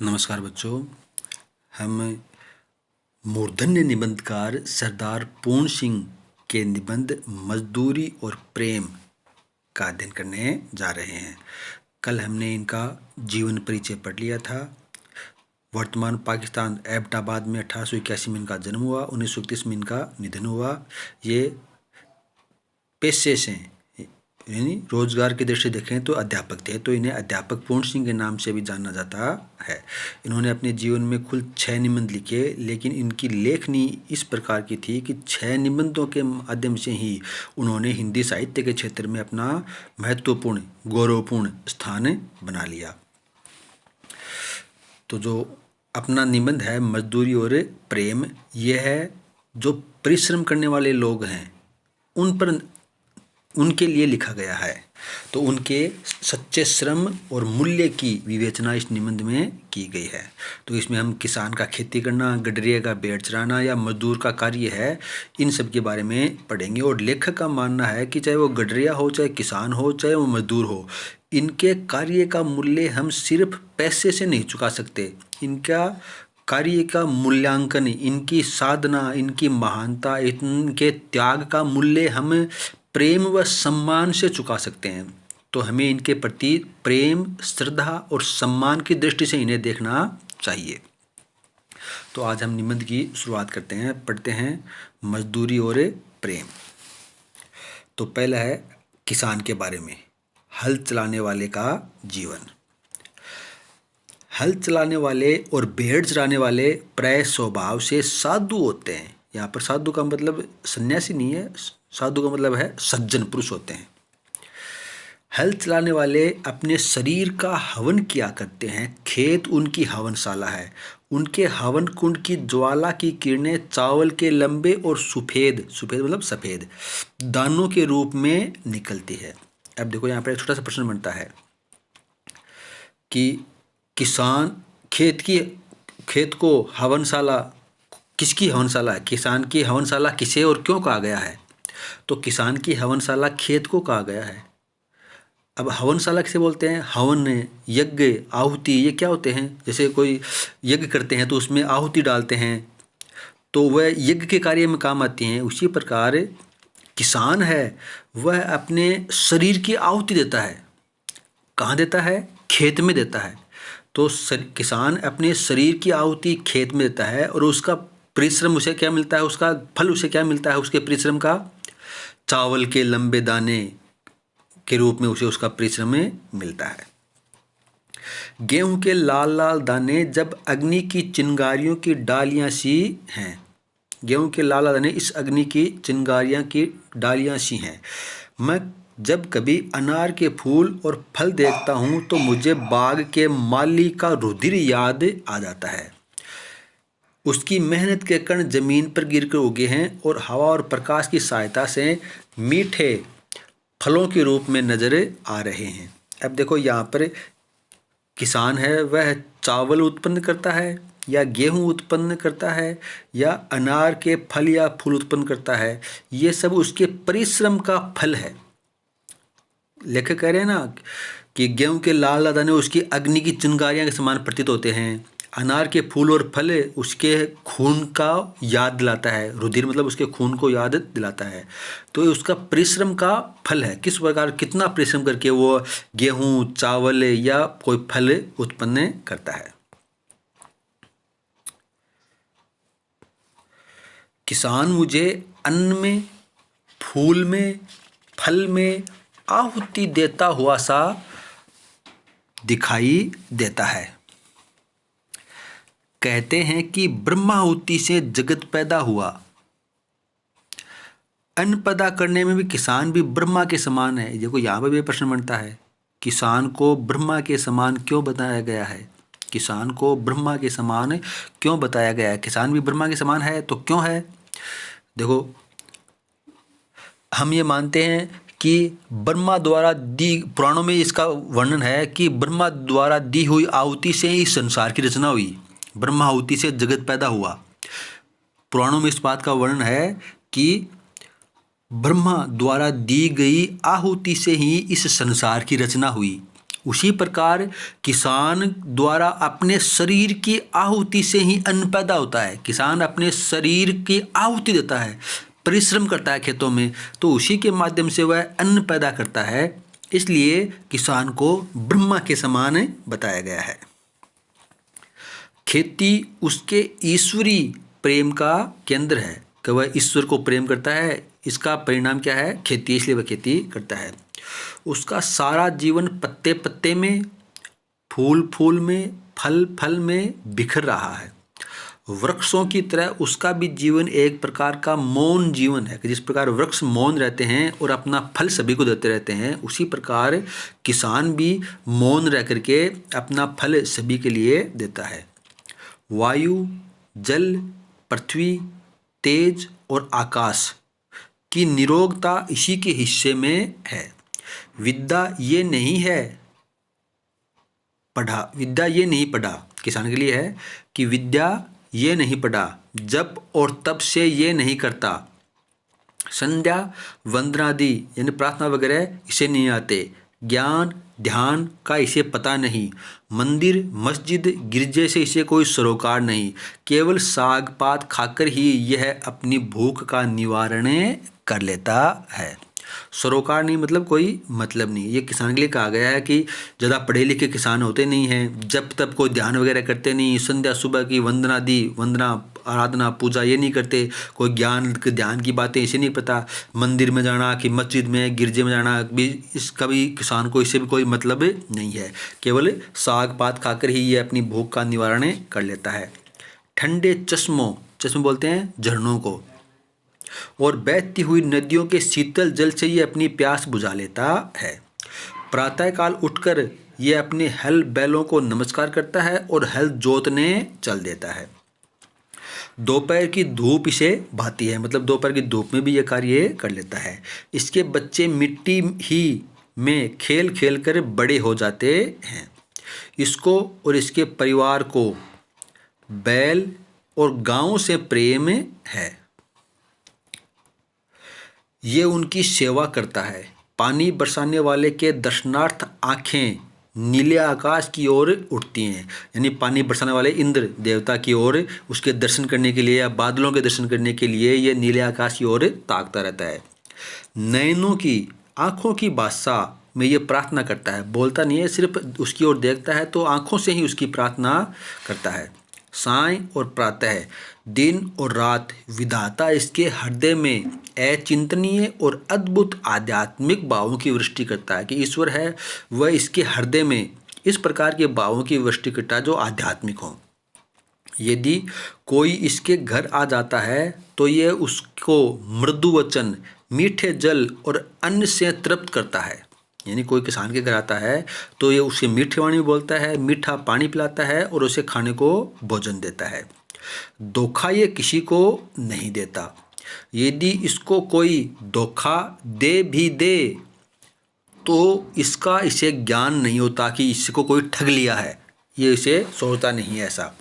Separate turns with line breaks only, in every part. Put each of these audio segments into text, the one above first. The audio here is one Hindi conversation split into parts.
नमस्कार बच्चों। हम मूर्धन्य निबंधकार सरदार पूर्ण सिंह के निबंध मजदूरी और प्रेम का अध्ययन करने जा रहे हैं। कल हमने इनका जीवन परिचय पढ़ लिया था। वर्तमान पाकिस्तान एबटाबाद में 1881 में इनका जन्म हुआ, 1931 में इनका निधन हुआ। ये पेशे से यानी रोजगार की दृष्टि देखें तो अध्यापक थे, तो इन्हें अध्यापक पूर्ण सिंह के नाम से भी जाना जाता है। इन्होंने अपने जीवन में कुल 6 निबंध लिखे, लेकिन इनकी लेखनी इस प्रकार की थी कि 6 निबंधों के माध्यम से ही उन्होंने हिंदी साहित्य के क्षेत्र में अपना महत्वपूर्ण गौरवपूर्ण स्थान बना लिया। तो जो अपना निबंध है मजदूरी और प्रेम, यह है जो परिश्रम करने वाले लोग हैं उनके लिए लिखा गया है। तो उनके सच्चे श्रम और मूल्य की विवेचना इस निबंध में की गई है। तो इसमें हम किसान का खेती करना, गडरिया का भेड़ चराना या मजदूर का कार्य है, इन सब के बारे में पढ़ेंगे। और लेखक का मानना है कि चाहे वो गडरिया हो, चाहे किसान हो, चाहे वो मजदूर हो, इनके कार्य का मूल्य हम सिर्फ पैसे से नहीं चुका सकते। इनका कार्य का मूल्यांकन, इनकी साधना, इनकी महानता, इनके त्याग का मूल्य हम प्रेम व सम्मान से चुका सकते हैं। तो हमें इनके प्रति प्रेम, श्रद्धा और सम्मान की दृष्टि से इन्हें देखना चाहिए। तो आज हम निबंध की शुरुआत करते हैं, पढ़ते हैं मजदूरी और प्रेम। तो पहला है किसान के बारे में, हल चलाने वाले का जीवन। हल चलाने वाले और भेड़ चराने वाले प्राय स्वभाव से साधु होते हैं। यहाँ पर साधु का मतलब सन्यासी नहीं है, साधु का मतलब है सज्जन पुरुष होते हैं। हल चलाने वाले अपने शरीर का हवन किया करते हैं, खेत उनकी हवनशाला है। उनके हवन कुंड की ज्वाला की किरणें चावल के लंबे और सफेद मतलब सफ़ेद दानों के रूप में निकलती है। अब देखो यहाँ पर एक छोटा सा प्रश्न बनता है कि किसान खेत को हवनशाला, किसकी हवनशाला है? किसान की हवनशाला किसे और क्यों कहा गया है? तो किसान की हवनशाला खेत को कहा गया है। अब हवनशाला किसे बोलते हैं? हवन, यज्ञ, आहुति, ये क्या होते हैं? जैसे कोई यज्ञ करते हैं तो उसमें आहुति डालते हैं, तो वह यज्ञ के कार्य में काम आती हैं। उसी प्रकार किसान है, वह अपने शरीर की आहुति देता है। कहाँ देता है? खेत में देता है। तो किसान अपने शरीर की आहुति खेत में देता है, और उसका परिश्रम उसे क्या मिलता है? उसका फल उसे क्या मिलता है? उसके परिश्रम का चावल के लंबे दाने के रूप में उसे उसका परिश्रम मिलता है। गेहूं के लाल लाल दाने जब अग्नि की चिंगारियों की डालियां सी हैं। गेहूं के लाल लाल दाने इस अग्नि की चिंगारियां की डालियां सी हैं। मैं जब कभी अनार के फूल और फल देखता हूं तो मुझे बाग के माली का रुधिर याद आ जाता है। उसकी मेहनत के कण जमीन पर गिरकर उगे हैं और हवा और प्रकाश की सहायता से मीठे फलों के रूप में नजर आ रहे हैं। अब देखो यहाँ पर किसान है, वह चावल उत्पन्न करता है या गेहूं उत्पन्न करता है या अनार के फल या फूल उत्पन्न करता है, ये सब उसके परिश्रम का फल है। लेखक कह रहे हैं ना कि गेहूं के लाल लाल दाने उसकी अग्नि की चिंगारियां के समान प्रतीत होते हैं। अनार के फूल और फल उसके खून का याद दिलाता है। रुधिर मतलब उसके खून को याद दिलाता है। तो उसका परिश्रम का फल है। किस प्रकार कितना परिश्रम करके वो गेहूं, चावल या कोई फल उत्पन्न करता है। किसान मुझे अन्न में, फूल में, फल में आहुति देता हुआ सा दिखाई देता है। कहते हैं कि ब्रह्माहुति से जगत पैदा हुआ। अन्न पैदा करने में भी किसान भी ब्रह्मा के समान है। देखो यहाँ पर भी प्रश्न बनता है, किसान को ब्रह्मा के समान क्यों बताया गया है? किसान को ब्रह्मा के समान क्यों बताया गया है? किसान भी ब्रह्मा के समान है तो क्यों है? देखो, हम ये मानते हैं कि ब्रह्मा द्वारा दी, पुराणों में इसका वर्णन है कि ब्रह्मा द्वारा दी हुई आहुति से ही संसार की रचना हुई। ब्रह्मा आहुति से जगत पैदा हुआ। पुराणों में इस बात का वर्णन है कि ब्रह्मा द्वारा दी गई आहुति से ही इस संसार की रचना हुई। उसी प्रकार किसान द्वारा अपने शरीर की आहुति से ही अन्न पैदा होता है। किसान अपने शरीर की आहुति देता है, परिश्रम करता है खेतों में, तो उसी के माध्यम से वह अन्न पैदा करता है। इसलिए किसान को ब्रह्मा के समान बताया गया है। खेती उसके ईश्वरी प्रेम का केंद्र है कि वह ईश्वर को प्रेम करता है। इसका परिणाम क्या है? खेती, इसलिए वह खेती करता है। उसका सारा जीवन पत्ते पत्ते में, फूल फूल में, फल फल में बिखर रहा है। वृक्षों की तरह उसका भी जीवन एक प्रकार का मौन जीवन है कि जिस प्रकार वृक्ष मौन रहते हैं और अपना फल सभी को देते रहते हैं, उसी प्रकार किसान भी मौन रह करके अपना फल सभी के लिए देता है। वायु, जल, पृथ्वी, तेज और आकाश की निरोगता इसी के हिस्से में है। विद्या ये नहीं पढ़ा, किसान के लिए है कि विद्या ये नहीं पढ़ा, जब और तब से ये नहीं करता, संध्या वंदनादि यानी प्रार्थना वगैरह इसे नहीं आते, ज्ञान ध्यान का इसे पता नहीं, मंदिर मस्जिद गिरजे से इसे कोई सरोकार नहीं, केवल साग पात खाकर ही यह अपनी भूख का निवारण कर लेता है। सरोकार नहीं मतलब कोई मतलब नहीं। ये किसान के लिए कहा गया है कि ज़्यादा पढ़े लिखे किसान होते नहीं हैं, जब तब कोई ध्यान वगैरह करते नहीं, संध्या सुबह की वंदना आराधना पूजा ये नहीं करते, कोई ज्ञान ध्यान की बातें इसे नहीं पता, मंदिर में जाना कि मस्जिद में गिरजे में जाना भी इसका भी किसान को इससे भी कोई मतलब नहीं है। केवल साग पात खाकर ही ये अपनी भूख का निवारण कर लेता है। ठंडे चश्मे बोलते हैं झरनों को, और बहती हुई नदियों के शीतल जल से ये अपनी प्यास बुझा लेता है। प्रातःकाल उठकर ये अपने हल बैलों को नमस्कार करता है और हल जोतने चल देता है। दोपहर की धूप इसे भाती है, मतलब दोपहर की धूप में भी ये कार्य कर लेता है। इसके बच्चे मिट्टी ही में खेल खेल कर बड़े हो जाते हैं। इसको और इसके परिवार को बैल और गायों से प्रेम है। ये उनकी सेवा करता है। पानी बरसाने वाले के दर्शनार्थ आँखें नीले आकाश की ओर उठती हैं, यानी पानी बरसाने वाले इंद्र देवता की ओर उसके दर्शन करने के लिए या बादलों के दर्शन करने के लिए ये नीले आकाश की ओर ताकता रहता है। नयनों की आँखों की बादशाह में ये प्रार्थना करता है, बोलता नहीं है, सिर्फ उसकी ओर देखता है तो आँखों से ही उसकी प्रार्थना करता है। साय और प्रातः, दिन और रात विधाता इसके हृदय में अचिंतनीय और अद्भुत आध्यात्मिक भावों की वृष्टि करता है कि ईश्वर है वह इसके हृदय में इस प्रकार के भावों की वृष्टि करता है जो आध्यात्मिक हों। यदि कोई इसके घर आ जाता है तो यह उसको मृदु वचन, मीठे जल और अन्न से तृप्त करता है। यानी कोई किसान के घर आता है तो ये उसे मीठी वाणी बोलता है, मीठा पानी पिलाता है और उसे खाने को भोजन देता है। धोखा ये किसी को नहीं देता। यदि इसको कोई धोखा दे भी दे तो इसका इसे ज्ञान नहीं होता कि इसको कोई ठग लिया है, ये इसे सोचता नहीं है ऐसा,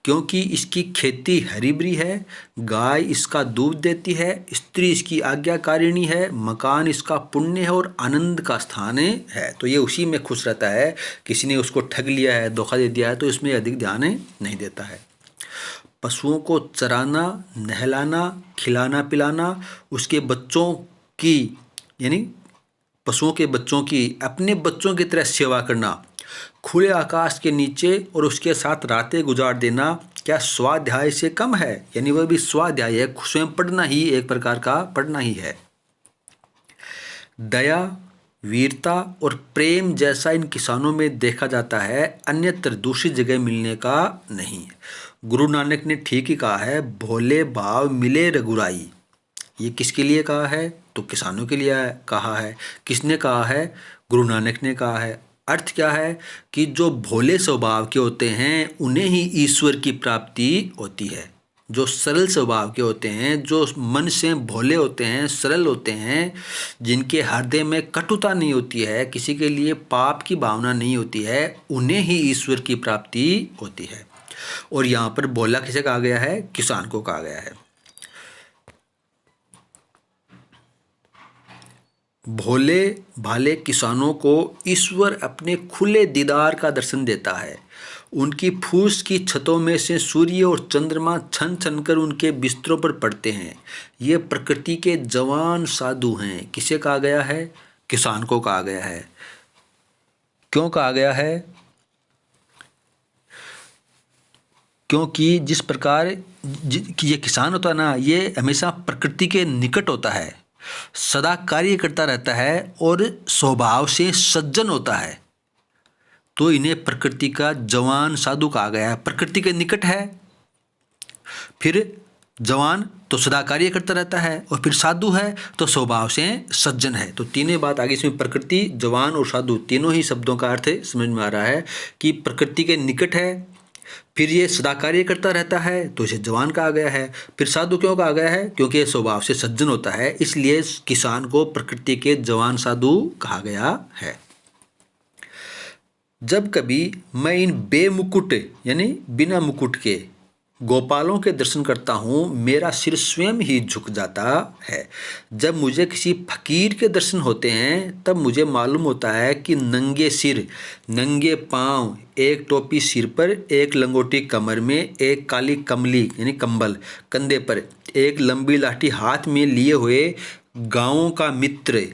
क्योंकि इसकी खेती हरी भरी है, गाय इसका दूध देती है, स्त्री इसकी आज्ञाकारिणी है, मकान इसका पुण्य है और आनंद का स्थान है। तो ये उसी में खुश रहता है। किसी ने उसको ठग लिया है, धोखा दे दिया है तो इसमें अधिक ध्यान नहीं देता है। पशुओं को चराना, नहलाना, खिलाना पिलाना, उसके बच्चों की यानी पशुओं के बच्चों की अपने बच्चों की तरह सेवा करना, खुले आकाश के नीचे और उसके साथ रातें गुजार देना क्या स्वाध्याय से कम है? यानी वह भी स्वाध्याय है, स्वयं पढ़ना ही एक प्रकार का पढ़ना ही है। दया, वीरता और प्रेम जैसा इन किसानों में देखा जाता है, अन्यत्र दूसरी जगह मिलने का नहीं। गुरु नानक ने ठीक ही कहा है, भोले भाव मिले रघुराई। ये किसके लिए कहा है? तो किसानों के लिए कहा है। किसने कहा है? गुरु नानक ने कहा है। अर्थ क्या है कि जो भोले स्वभाव के होते हैं उन्हें ही ईश्वर की प्राप्ति होती है। जो सरल स्वभाव के होते हैं, जो मन से भोले होते हैं, सरल होते हैं, जिनके हृदय में कटुता नहीं होती है, किसी के लिए पाप की भावना नहीं होती है, उन्हें ही ईश्वर की प्राप्ति होती है। और यहाँ पर भोला किसे कहा गया है? किसान को कहा गया है। भोले भाले किसानों को ईश्वर अपने खुले दीदार का दर्शन देता है। उनकी फूस की छतों में से सूर्य और चंद्रमा छन छन कर उनके बिस्तरों पर पड़ते हैं। ये प्रकृति के जवान साधु हैं। किसे कहा गया है? किसान को कहा गया है। क्यों कहा गया है? क्योंकि जिस प्रकार ये किसान होता है ना, ये हमेशा प्रकृति के निकट होता है, सदा कार्य करता रहता है और स्वभाव से सज्जन होता है, तो इन्हें प्रकृति का जवान साधु कहा गया है। प्रकृति के निकट है, फिर जवान तो सदा कार्य करता रहता है, और फिर साधु है तो स्वभाव से सज्जन है। तो तीनों बात आगे इसमें प्रकृति, जवान और साधु तीनों ही शब्दों का अर्थ समझ में आ रहा है कि प्रकृति के निकट है, फिर ये सदा कार्य करता रहता है तो इसे जवान कहा गया है। फिर साधु क्यों कहा गया है? क्योंकि ये स्वभाव से सज्जन होता है, इसलिए किसान को प्रकृति के जवान साधु कहा गया है। जब कभी मैं इन बेमुकुट यानी बिना मुकुट के गोपालों के दर्शन करता हूँ, मेरा सिर स्वयं ही झुक जाता है। जब मुझे किसी फकीर के दर्शन होते हैं, तब मुझे मालूम होता है कि नंगे सिर, नंगे पाँव, एक टोपी सिर पर, एक लंगोटी कमर में, एक काली कमली यानी कंबल कंधे पर, एक लंबी लाठी हाथ में लिए हुए गाँवों का मित्र,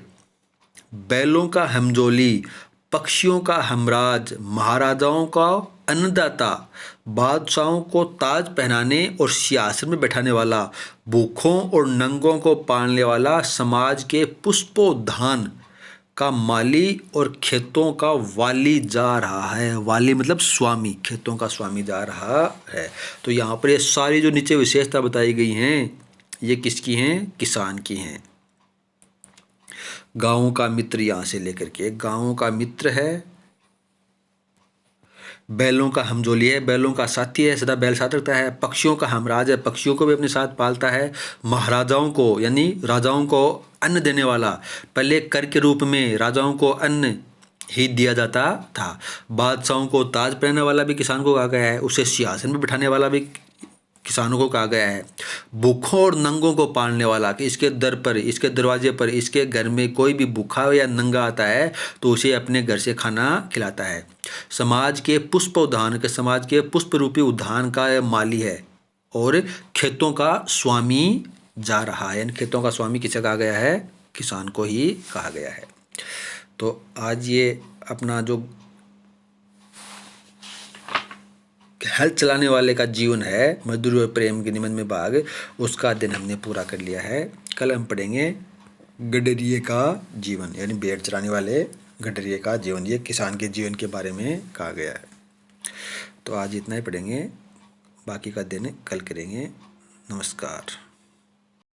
बैलों का हमजोली, पक्षियों का हमराज, महाराजाओं का अन्नदाता, बादशाहों को ताज पहनाने और सिंहासन में बैठाने वाला, भूखों और नंगों को पालने वाला, समाज के पुष्पोद्यान का माली और खेतों का वाली जा रहा है। वाली मतलब स्वामी, खेतों का स्वामी जा रहा है। तो यहाँ पर ये सारी जो नीचे विशेषता बताई गई हैं, ये किसकी हैं? किसान की हैं। गाँवों का मित्र, यहाँ से लेकर के गाँवों का मित्र है, बैलों का हमजोली है, बैलों का साथी है, सदा बैल साथ रखता है, पक्षियों का हमराज है, पक्षियों को भी अपने साथ पालता है, महाराजाओं को यानी राजाओं को अन्न देने वाला, पहले कर के रूप में राजाओं को अन्न ही दिया जाता था, बादशाहों को ताज पहनने वाला भी किसान को कहा गया है, उसे सिंहासन में बिठाने वाला भी किसानों को कहा गया है, भूखों और नंगों को पालने वाला, कि इसके दर पर, इसके दरवाजे पर, इसके घर में कोई भी भूखा या नंगा आता है तो उसे अपने घर से खाना खिलाता है, समाज के पुष्प उद्यान के, समाज के पुष्प रूपी उद्यान का माली है, और खेतों का स्वामी जा रहा है। इन खेतों का स्वामी किसे कहा गया है? किसान को ही कहा गया है। तो आज ये अपना जो हल चलाने वाले का जीवन है, मजदूरी और प्रेम के निबंध में भाग, उसका दिन हमने पूरा कर लिया है। कल हम पढ़ेंगे गडरिये का जीवन, यानी भेड़ चराने वाले गडरिये का जीवन। ये किसान के जीवन के बारे में कहा गया है। तो आज इतना ही पढ़ेंगे, बाकी का दिन कल करेंगे। नमस्कार।